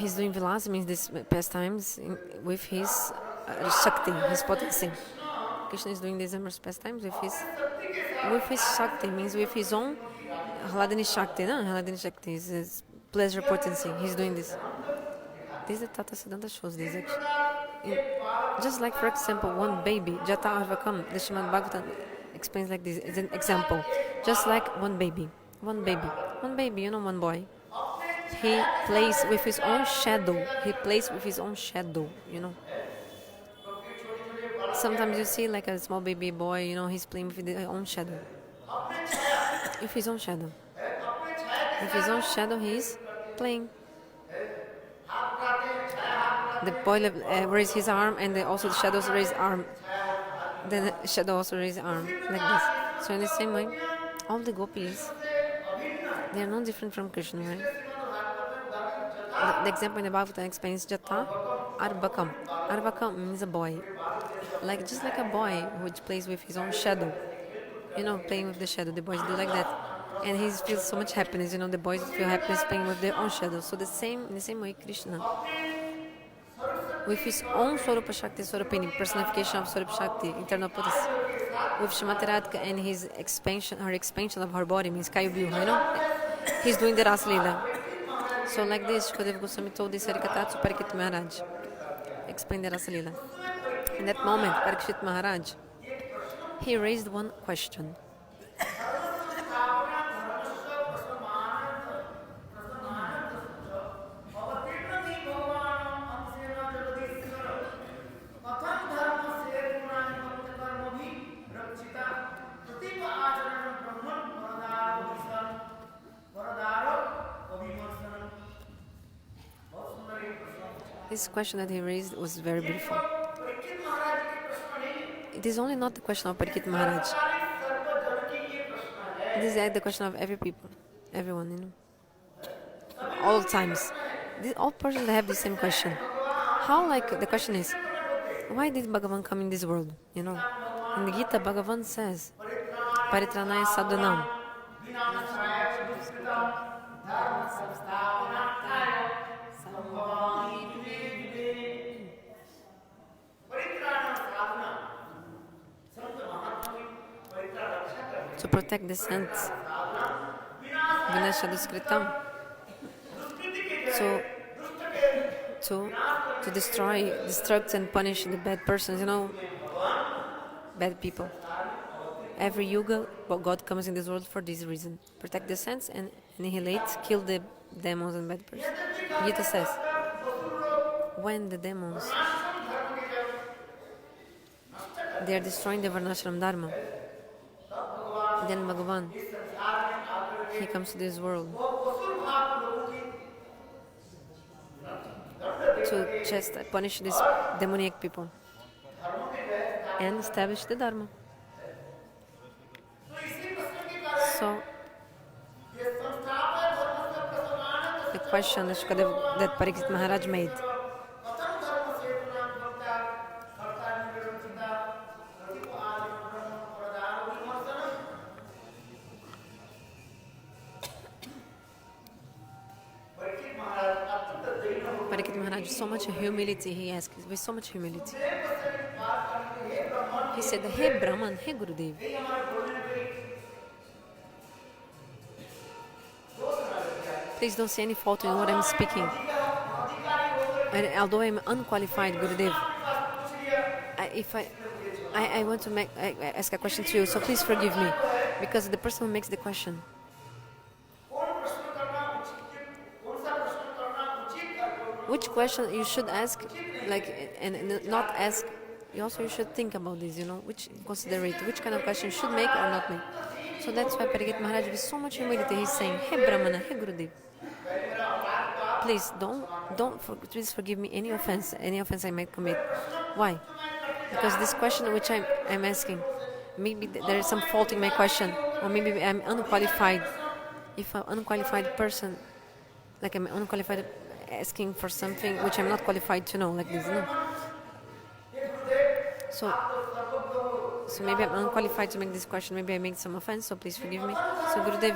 he's doing vilasa, means these pastimes with his Shakti, his potency. Krishna is doing these amorous pastimes with his Shakti, means with his own Hladini Shakti, no? Hladini Shakti is his pleasure potency. He's doing this. This is Tata Siddhanta shows this actually. Just like, for example, one baby, Jata Arvakam, the Srimad Bhagavatam explains like this. It's an example. Just like one baby, one boy. He plays with his own shadow. Sometimes you see like a small baby boy, he's playing with his own shadow. With his own shadow. With his own shadow, he's playing. The boy raise his arm, and also the shadows raise arm. Then the shadow also raise arm, like this. So in the same way, all the gopis, they are no different from Krishna, right? The example in the Bhagavatam explains Jata Arbakam. Arbakam means a boy. Just like a boy which plays with his own shadow. Playing with the shadow. The boys do like that. And he feels so much happiness. The boys feel happiness playing with their own shadow. So in the same way, Krishna, with his own Swarupa Shakti, Swarupini, personification of Swarupa Shakti, internal potency, with Shrimati Radhika and her expansion of her body, means Kayubhyuha, he's doing the Rasa Leela. So like this, Shukadeva Goswami told this Harikatha to Parikshit Maharaj, explained the Rasa Leela. In that moment, Parikshit Maharaj, he raised one question. This question that he raised was very beautiful. It is only not the question of Parikshit Maharaj. It is the question of everyone, all times. All persons have the same question. How, the question is, why did Bhagavan come in this world? In the Gita, Bhagavan says, Paritranaya sadhanam. To protect the saints, Vinasha Duskritam, to destruct and punish the bad persons, bad people. Every yuga, God comes in this world for this reason: protect the saints and annihilate, kill the demons and bad persons. Gita says, when the demons, they are destroying the Varnashram Dharma, then Bhagavan, he comes to this world to just punish these demoniac people and establish the Dharma. So, the question that Parikshit Maharaj made, Parikshit Maharaj, so much humility he asked, with so much humility. He said, Hey Brahman, hey Gurudev, please don't see any fault in what I'm speaking. And although I'm unqualified, Gurudev, I want to ask a question to you, so please forgive me, because the person who makes the question, which question you should ask, and not ask. You should think about this, which kind of question you should make or not make. So that's why Parikshit Maharaj, with so much humility, he's saying, Hey Brahmana, hey Gurudev, please please forgive me any offense I might commit. Why? Because this question which I'm asking, maybe there is some fault in my question, or maybe I'm unqualified. If an unqualified person, I'm unqualified asking for something which I'm not qualified to know, like this, So maybe I'm unqualified to make this question. Maybe I made some offense, so please forgive me. So Gurudev,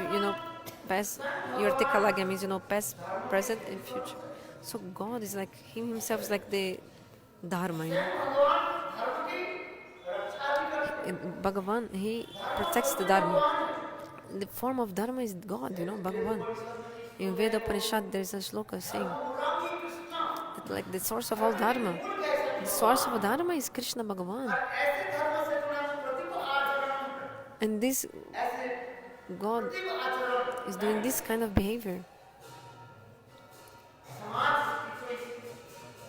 past, your Tikalagya means, past, present, and future. So God is like, He Himself is like the Dharma, स्वयं भगवान धर्म की रक्षा भी करते हैं। Bhagavan, He धर्म protects the स्वरूप ही Dharma. भगवान है। The form of Dharma is God, Veda Bhagavan. उपनिषद में जिस In श्लोक है Veda वो Upanishad, there is a shloka saying धर्ममूलम he Krishna. that like the source of all धर्म के Dharma, मूल कैसे the हैं source of भगवान। Dharma is Krishna Bhagavan. और ऐसे धर्म से जुड़े प्रतिप आचरण, And this ऐसे God प्रतिप आचरण is doing this kind of behavior, समाज की कोई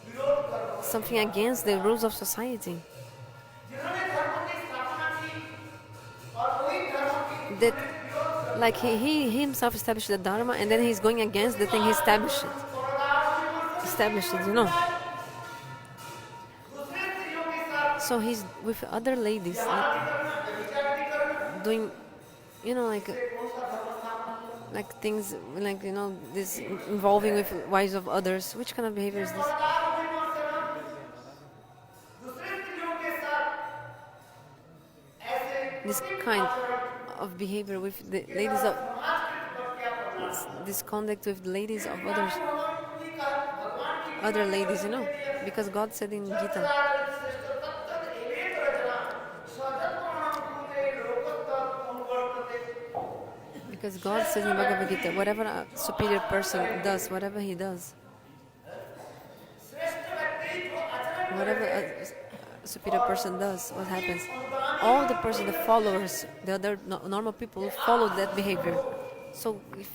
विरोध कर हो something against the rules of society. जिन्होंने धर्म की स्थापना की और वही धर्म की That विरोध कर like he himself established the Dharma and then he's going against the thing he established it. Established it. दूसरे स्त्रियों के साथ So he's with other ladies, like जहादी करना, व्यभिचारिणी करना, doing, इससे कौन सा धर्म स्थापना हुआ? like things like this involving with wives of others. Which kind of behavior is this? परदार विमर्शनम, दूसरे स्त्रियों के साथ ऐसे This प्रतिप kind आचरण of behavior with the के ladies द्वारा of समाज के ऊपर क्या परिणाम हुआ? this conduct with the ladies of क्योंकि others, भगवान की other ladies, because God said in Gita, because God says in Bhagavad Gita, whatever a superior person does, whatever he does, whatever a superior person does, what happens? All the person, the followers, the other normal people will follow that behavior. So if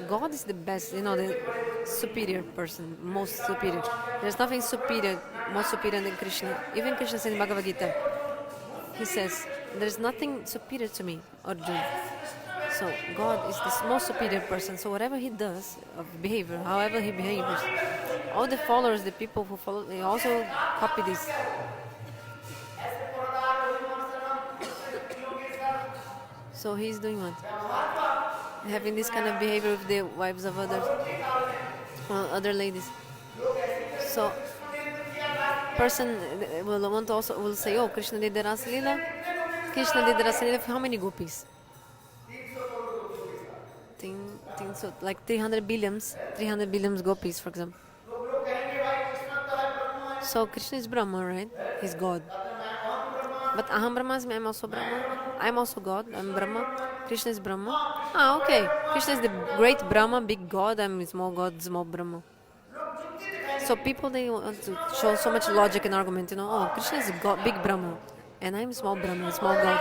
God is the best, the superior person, most superior. There's nothing superior, more superior than Krishna. Even Krishna said in Bhagavad Gita, he says, there's nothing superior to me, Arjuna. So God is the most superior person. So whatever he does of behavior, however he behaves, all the followers, the people who follow, they also copy this. So he's doing what? Having this kind of behavior with the wives of others, other ladies. So person will say, oh, Krishna did the Rasa Leela. Krishna did the Rasa Leela for how many gopis? So like 300 billions gopis, for example. So Krishna is Brahma, right? He's God. But Aham Brahmasmi, I'm also Brahma. I'm also God. I'm Brahma. Krishna is Brahma. Ah, okay. Krishna is the great Brahma, big God. I'm small God, small Brahma. So people, they want to show so much logic and argument. Oh, Krishna is God, big Brahma, and I'm small Brahma, small God.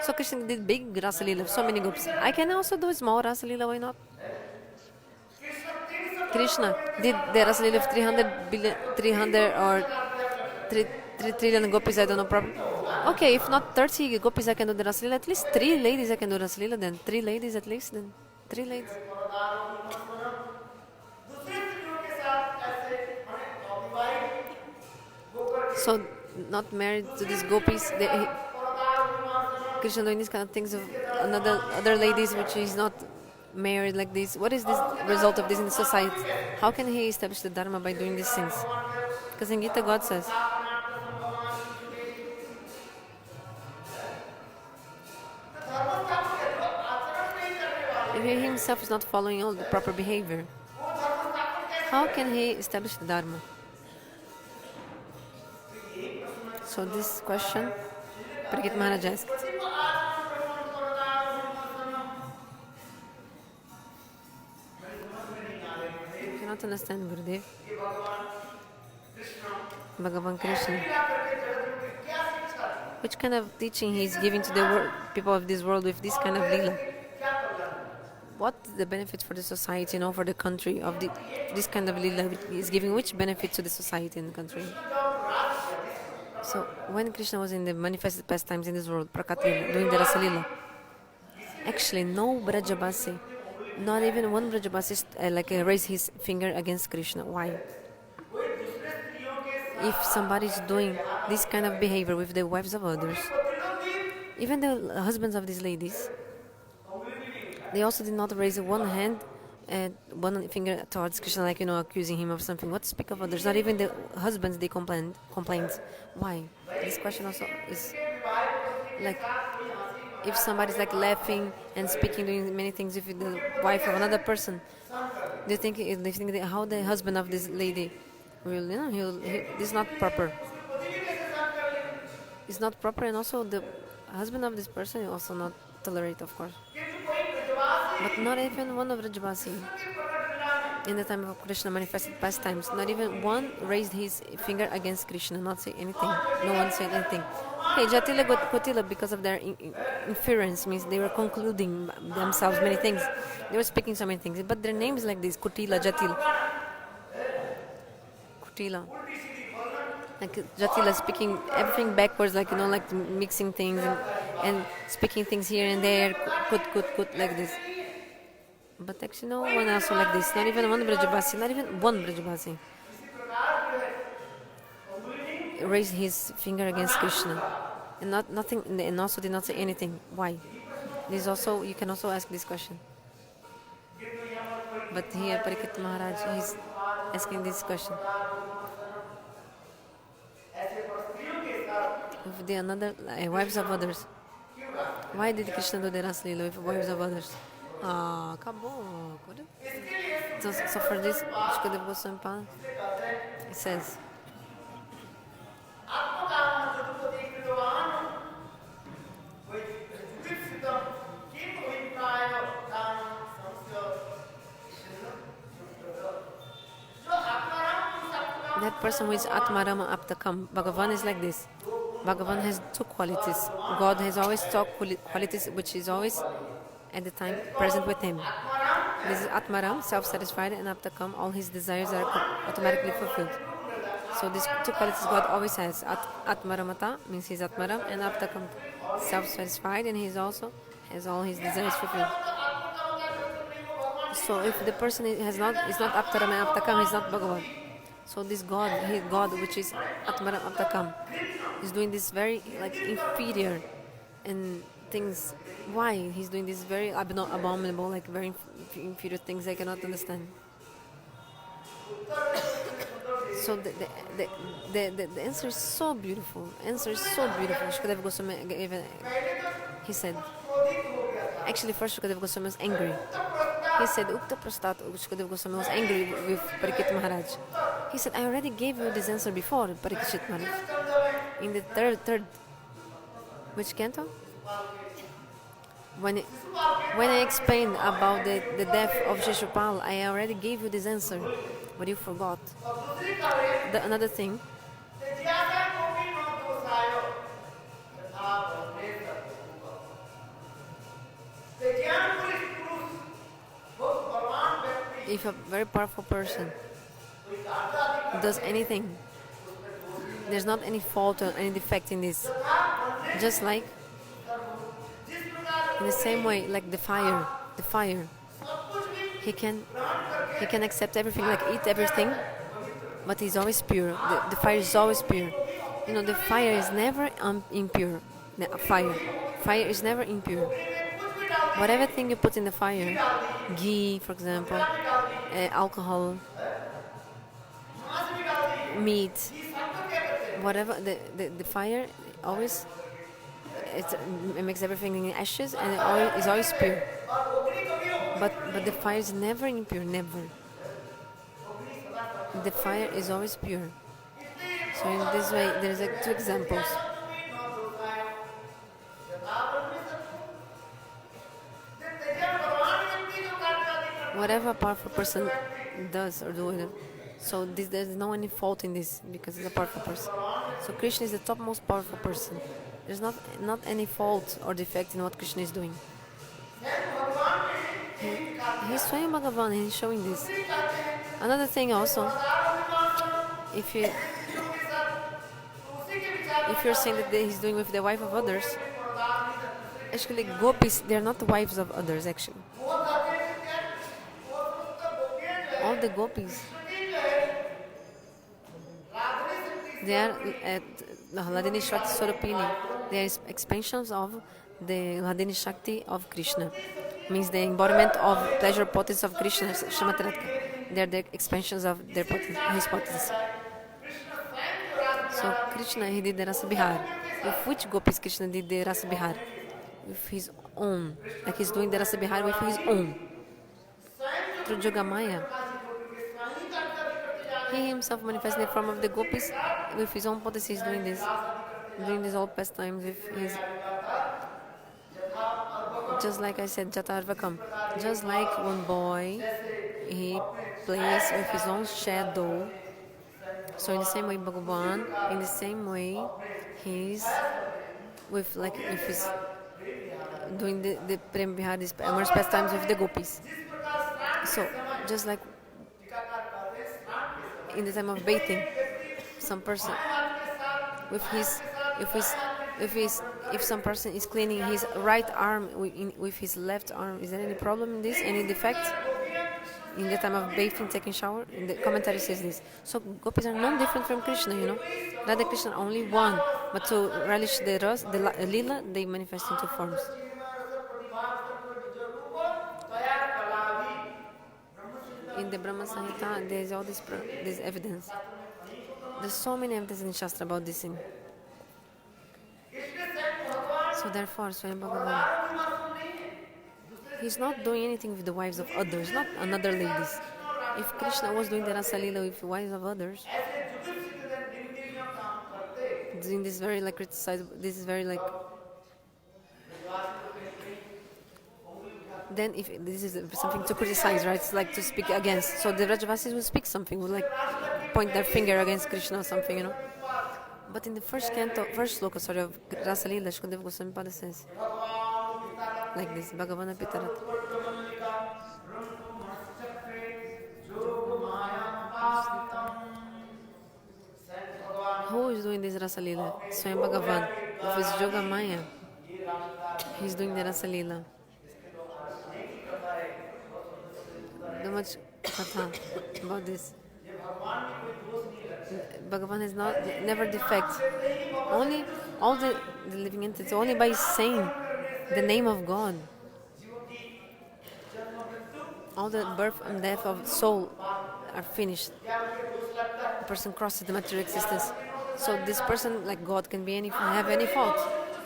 So Krishna did big Rasa Leela, so many gopis. I can also do small Rasa Leela. Why not? Krishna did the Rasa Leela of 300 billion, 300 or 3 trillion gopis. I don't know problem. Okay, if not 30 gopis, I can do the Rasa Leela. At least 3 ladies I can do Rasa Leela. Then 3 ladies at least. Then 3 ladies. So not married to these gopis. Krishna doing these kind of things of other ladies, which he's not married like this. What is this result of this in the society? How can he establish the Dharma by doing these things? Because in Gita, God says, if he himself is not following all the proper behavior, how can he establish the Dharma? So this question, Parikit Maharaj asked. I cannot understand, Gurudev. Bhagavan Krishna. Which kind of teaching he is giving to the people of this world with this kind of lila? What is the benefit for the society, for the country of this kind of lila? He is giving which benefit to the society and the country? So when Krishna was in the manifested pastimes in this world, Prakat Lila, doing the Rasa Lila, actually no Brajabasi, not even one Brajabasi raised his finger against Krishna. Why? If somebody is doing this kind of behavior with the wives of others, even the husbands of these ladies, they also did not raise one hand and one finger towards Krishna, accusing him of something. What to speak of others? Not even the husbands, they complained. Why? This question also is like, if somebody's laughing and speaking, doing many things with the wife of another person, They think that how the husband of this lady will, this is not proper. उसकी पति भी कैसे सहन कर ले It's not proper, and also the husband of this person is also not tolerate, of course. किंतु कोई ब्रजवासी But not even one of Rajabasi Krishna की प्रकट लीला में in the time of Krishna manifested pastimes, not even one raised his finger against Krishna, not say anything. No one said anything. Hey, Jatila got Kotila because of their inference, means they were concluding themselves many things. They were speaking so many things, but their names like this, Kutila, Jatil. Kutila. Like Jatila speaking everything backwards, like, like mixing things and speaking things here and there, kut, like this. But actually, no one else like this. Not even one Brajabasi, not even one Brajabasi इसी प्रकार जो है उंगली raised his finger against Krishna, and nothing, and also did not say anything. Why? This also, you can also ask this question. किंतु यहाँ पर But here, Parikit Maharaj, he's asking this question. ऐसे स्त्रियों के साथ With the another wives of others, क्यों रहा why did Krishna do the Ras Leela with wives of others? Ah, acabou. इसके लिए So for this, Shukadeva Goswami Pal, इससे कहते हैं it says, आत्मकाम तदुपति कृतवान वै जुदिप्सितम किम अभिप्राय दान संस्य जो आत्माराम पुरुष आत्मकाम that person who is Atmarama Aptakam, Bhagavan is like this. Bhagavan has two qualities. God has always two qualities which is always at the time present with him. Atmaram This is Atmaram, self-satisfied, and Aptakam, all his desires are automatically fulfilled. So these two qualities God always has. Atmaramata means he's Atmaram, and Aptakam, self-satisfied, and he's also has all his desires fulfilled. So if the person is not Aptaram and Aptakam, he's not Bhagavan. So this God, God which is Atmaram Aptakam, is doing this very like inferior and things. Why he's doing this very abominable, like very inferior things I cannot understand. So the answer is so beautiful. Answer is so beautiful. Shukadeva Goswami he said. Actually, first Shukadeva Goswami was angry. He said, Ukta Prastat, Shukadeva Goswami was angry with Parikshit Maharaj. He said, I already gave you this answer before, Parikshit Maharaj. In the third, which canto? When I explained about the death of Shishupal, I already gave you this answer, but you forgot. Another thing, if a very powerful person does anything, there's not any fault or any defect in this. Just like, in the same way, like the fire, he can accept everything, like eat everything, but he's always pure. The fire is always pure. The fire is never impure. The fire is never impure. Whatever thing you put in the fire, ghee, for example, alcohol, meat, whatever, the fire always it makes everything in ashes, and it is always pure. But the fire is never impure, never. The fire is always pure. So in this way, there is two examples. Whatever a powerful person does or do, so there's no any fault in this because he's a powerful person. So Krishna is the topmost powerful person. There's not any fault or defect in what Krishna is doing. He's Swayam Bhagavan, and he's showing this. Another thing also, if you're saying that he's doing with the wife of others, actually gopis, they're not the wives of others actually. All the gopis, they are Hladini Shakti Swarupini. They are expansions of the Hladini Shakti of Krishna. Means the embodiment of pleasure potency of Krishna, Srimati Radhika. They are the expansions of their potency, his potency. So Krishna, he did the Rasa Bihar. With which gopis Krishna did the Rasa Bihar? With his own. Like he's doing the Rasa Bihar with his own. through Jogamaya. Prakash ji ज्योति के स्वयं का आदि करते जा रहे He हैं himself manifests और in the form अपने of the बुद्धि के gopis साथ with his own potencies विलास आदि करते जा doing रहे these हैं all pastimes with इसलिए मैंने his, आज कहा था यथा just like I अर्भकम said, जिस Jatarvakam. प्रकार एक Just like बालक one boy, जैसे he अपने छाया plays के with his साथ own खेल खिलाता shadow. करते स्वयं So in the same way, भगवान उसी Bhagavan, प्रकार in the same way, अपने he's छाया करते with like गोपियों if के he's साथ प्रेम विहार आदि doing करते the Prem Vihar, these और amorous वास्तव pastimes with में the gopis. जिस प्रकार स्नान के So समय just like टीकाकार कहते हैं स्नान के समय in the time of कोई bathing, एक व्यक्ति some person बाएं हाथ के साथ with दाएं हाथ his के साथ if दाएं his हाथ में if यदि his मंथन if करे some person is तो उससे cleaning क्या his दोष right लगता है arm with his left arm, is there any problem in this? ठीक Any इसी defect? प्रकार गोपियां कृष्ण In से the time of bathing, अभिन्न taking shower, ये in the भेद commentary नहीं says है this. So gopis are non Radha different from Krishna Krishna, एक ही Radha स्वरूप Krishna are only Leela one, रस but to आश्चर्य relish से the ras, the भरे हुए lila, they manifest into Anand forms. चिन्मय रस प्रतिभा तत्व निज रूप दया कला भी ब्रह्म संहिता In में the इसको Brahma प्रमाण Samhita, there is all this evidence. शास्त्र में अनेकों प्रमाण There's so many evidence in Shastra about this thing. इसलिए स्वयं भगवान So therefore, Swayam Bhagavan, वरदानों में मासूम नहीं है दूसरे he's स्त्रियां not नहीं doing anything with the wives of क्योंकि others, दूसरे not स्त्रियों another के साथ ladies. कृष्ण और If रासलीला Krishna was नहीं doing the करते Rasa Leela with wives of others, ऐसे जुगुप्सित दिन दिनों काम करते doing this very like criticized, this is very like, तब ब्रजवासी लोग कहीं कहीं उंगली उठाते then if this is और something to दूसरी criticize, side right? It's Krishna like की to speak लीला against. कैसे So the करते Rajavasis will speak something, will like उसके रासलीला की point their पहली finger श्लोक against में Krishna or Sukhdev something, Goswami पाद But in the first कहने canto, लगे first sloka, sorry, of Rasa Leela, Shukadeva Goswami Pada says भगवान पितारथ like this: Bhagavana Pitarat. सर्वोत्पन्न मल्लिका रंतु मनश्चक्रे जोग माया पापितम स्वयं भगवान Who is doing this Rasa Leela? अपने Swayam योग माया Bhagavan. के With his द्वारा Yoga ही Maya, ये राष्ट्रदार he's doing the Rasa Leela. इसके तो अनेक ही कथा है बहुत सुंदर सुंदर The है much katha about this. ये भगवान में कोई दोष नहीं लगता Bhagavan has not अरे जिनके never नाम defect. लेते ही भगवत Only संतुष्ट all होना the living entities, only by saying नाम करने the से name of God, जीवों की जन्म मृत्यु all the birth and death of soul are finished. क्या उनके दोष लगता है The person crosses the material existence. So this person, like God, can be have any fault.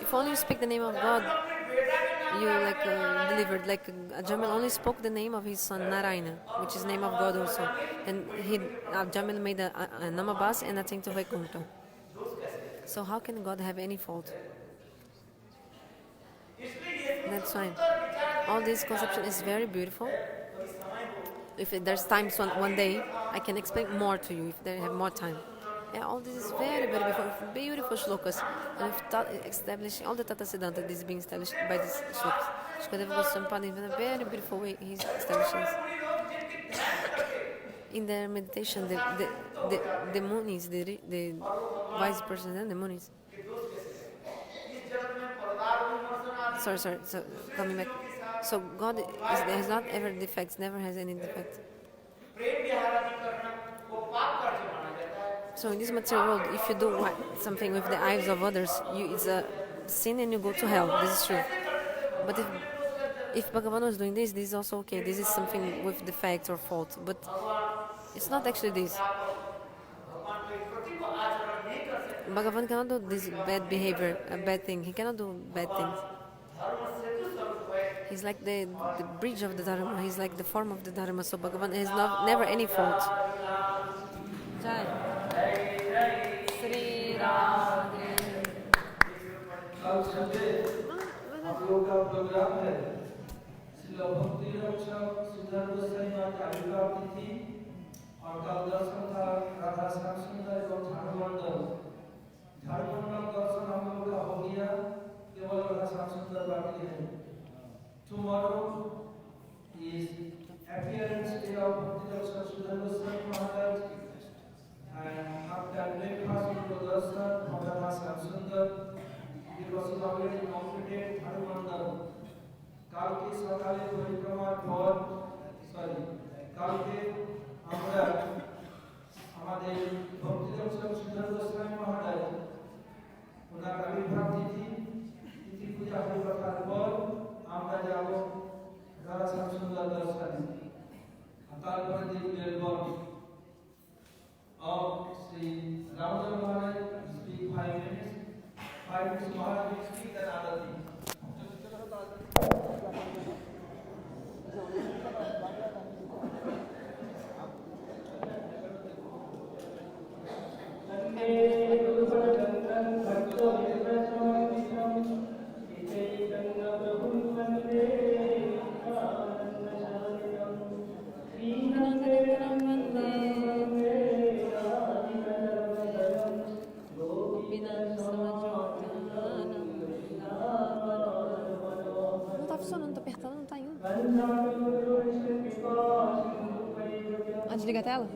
If only you speak the name of God, अपने बेटा के नाम you Narayan like का Narayan delivered. Like Jamil only spoke the name of his son Narayana, which is name of God also. And Jamil made a namabas and a thing to Vaikuntha. दोष कैसे So how can God have any fault? इसलिए ये सब That's fine. सुंदर विचार All this conception is very beautiful. कभी समय हो If there's time, one day I can explain more to you if they have more time. Yeah, all this is very, very beautiful shlokas. And we've establishing all the Tata Siddhanta, this is being established by these shlokas. Shukadeva Goswami Pada, in a very beautiful way, he establishes. पूरी लोग जिनकी ध्यान करके In their meditation, the munis, the wise persons and the munis. कि दोष कैसे इस जगत में पर्दार विमर्शन आदि Sorry, so coming back. So God has not ever defects, never has any defect. प्रेम विहार आदि करना वो पाप कार्य माना जाता है So in this material world, if you do something with the eyes of others, it's a sin and you go to hell. This is true. But if Bhagavan was doing this is also okay. This is something with defect or fault. But it's not actually this. भगवान कोई प्रतिकूल आचरण नहीं कर सकते Bhagavan cannot do this bad behavior, a bad thing. He cannot do bad things. धर्म सेतु स्वरूप है He's like the bridge of the Dharma. He's like the form of the Dharma. So Bhagavan has never any fault. Jai. Sri Radhe. कल Sunday हम लोग का programme है श्रील भक्ति रक्षक सुधर गोस्वामी माँ की आविर्भाव तिथि और कल दर्शन था राधा श्याम सुंदर एवं धर्ममंडल दर्शन हम लोग का हो गया केवल राधा श्याम सुंदर बाकी है tomorrow is appearance day of Bhakti Rasa Sudhar Goswami Maharaj and after breakfast in Darshan of Radha Shyam Sundar it was already completed Harumandal. কালকে সকালে পরিক্রমার পর কালকে আমরা আমাদের ভক্তিদেব সুধর গোস্বামী মহারাজ ওনার আবির্ভাব তিথি পূজা হয়ে ওঠার পর আমরা যাব রাধা শ্যাম সুন্দর দর্শনে তারপরে দেখব album of Sri Ramana Maharaj speak 5 minutes. 5 minutes Maharaj will speak then other things. Ah, desliga a tela?